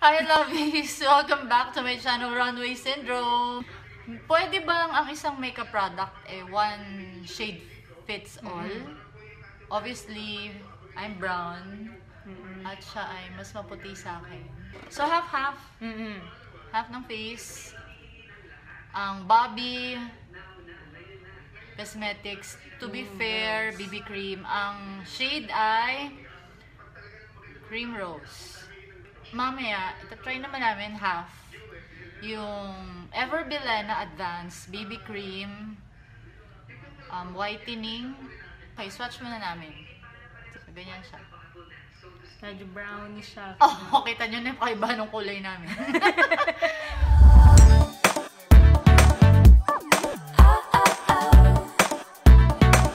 Hi lovies! Welcome back to my channel, Runway Syndrome. Pwede bang ang isang makeup product one shade fits all? Obviously, I'm brown at siya ay mas maputi sa akin. So half-half. Half ng face. Ang Bobby Cosmetics To Be Fair BB Cream. Ang shade ay Cream Rose. Mamaya, ito-try naman namin half yung Everbilena Advanced BB Cream whitening. Okay, swatch muna namin. So, ganyan siya. Medyo brownie siya. Oh, kita nyo na yung kakaiba ng kulay namin.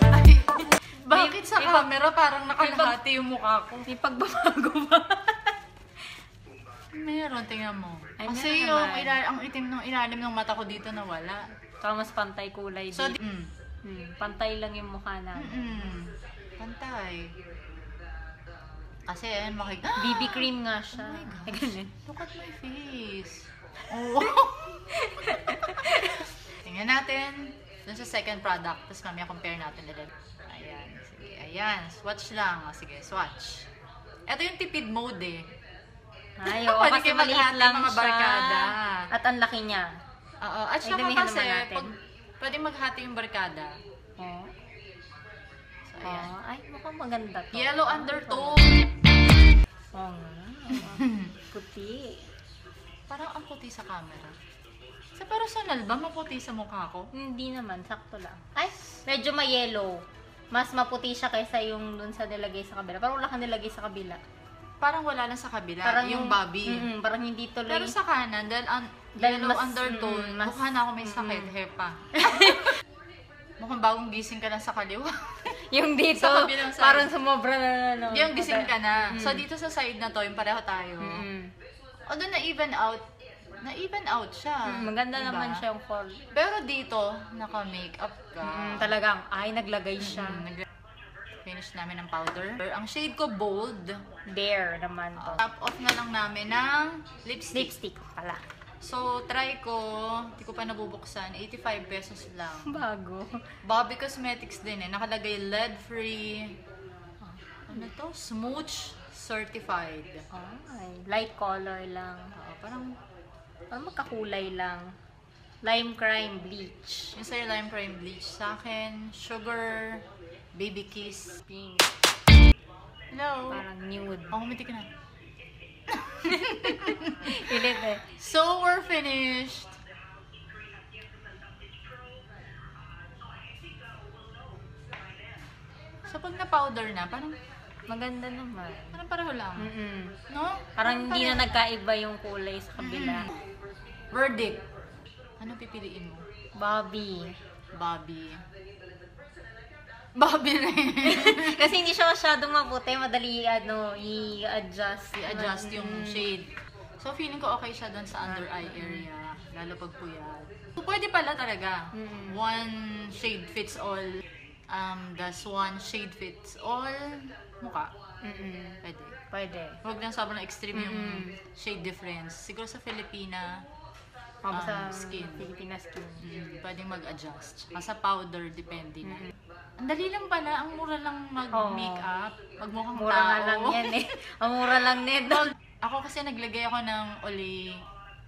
Ay, bakit sa camera parang nakalahati yung mukha ko? May pagbabago ba? Meron, tingnan mo. Ay, kasi meron yung naman. ang itim ng ilalim ng mata ko dito nawala. Saka mas pantay kulay So, dito. Pantay lang yung mukha na. pantay. Kasi ayan, BB cream nga siya. Oh my gosh. Ganun. Look at my face. Oh. Tingnan natin dun sa second product. Tapos mamaya compare natin ulit. Ayan. Sige, ayan. Swatch lang. Sige, swatch. Ito yung tipid mode eh. Ay, oo. Pwede Kasi kayo maliit maghati lang mga barkada. siya. At ang laki niya. Oo. At saka damihan kasi, naman natin. pwede maghati yung barkada. Oh. So, ayan. Oh. Ay, mukhang maganda to. Yellow undertone. Oo nga. Puti. Parang ang puti sa camera. Sa personal ba, maputi sa mukha ko? Hindi naman, sakto lang. Ay, medyo ma-yellow. Mas maputi siya kaysa yung dun sa nilagay sa kabila. Parang wala kang nilagay sa kabila. Parang wala lang sa kabila, Parang yung Bobby. Parang hindi tuloy. Pero sa kanan, dahil yellow mas, undertone, mukha na ako may sakit, hepa. Mukhang bagong gising ka lang sa kaliwa. Yung dito, Sa kabilang side. parang sumobra na ano. Yung gising ka na. So dito sa side na to, yung pareho tayo. Although na-even out siya. Maganda diba? naman siya yung fall. Pero dito, naka-makeup ka. Talagang, ay, naglagay siya. Finish namin ng powder. Ang shade ko, bold. There naman to. Top off na lang namin ng lipstick. Lipstick pala. So, try ko. Hindi ko pa nabubuksan. 85 pesos lang. Bago. Bobby Cosmetics din eh. Nakalagay lead-free. Ano to? Smooch certified. Ay, light color lang. Parang magkakulay lang. Lime crime bleach. yung sa'yo lime crime bleach. Sa akin, sugar, baby kiss, pink. Hello? Parang nude. Kumiti ka na. Pilit eh. So, we're finished. So, pag na-powder na, parang Maganda naman. pareho lang. No? Parang hindi na nagkaiba yung kulay sa kabila. Verdict. Ano pipiliin mo? Bobby. Bobby. Bobby rin. Kasi hindi siya masyadong maputi. Madali i-adjust. I-adjust yung shade. So, feeling ko okay siya doon sa under eye area. Lalo pag puyat. So, pwede pala talaga. One shade fits all. Das one shade fits all mukha. Pwede. Pwede. Huwag lang sobrang extreme yung shade difference. Siguro sa Filipina, Sa skin. Filipina skin. Pwedeng mag-adjust. Sa powder, depende na. Ang dali lang pala. Ang mura lang mag-makeup. Magmukhang Mura tao. nga lang yan eh. Ang mura lang nito. Ako kasi naglagay ako ng Olay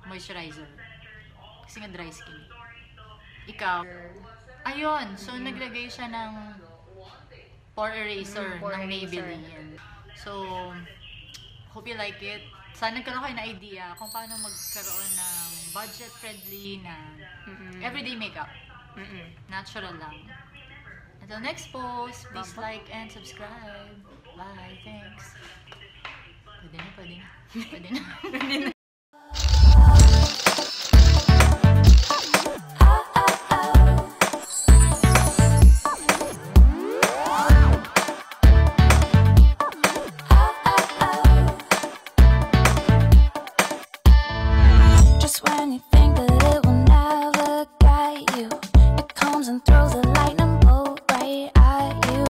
moisturizer. Kasi nga dry skin. Ikaw? Ayun. So, naglagay siya ng pore eraser Pore ng eraser. Maybelline. So, hope you like it. Sana nagkaroon kayo na idea kung paano magkaroon ng budget-friendly na everyday makeup. Natural lang. Until next post, please like and subscribe. Bye. Thanks. Pwede na. Pwede na.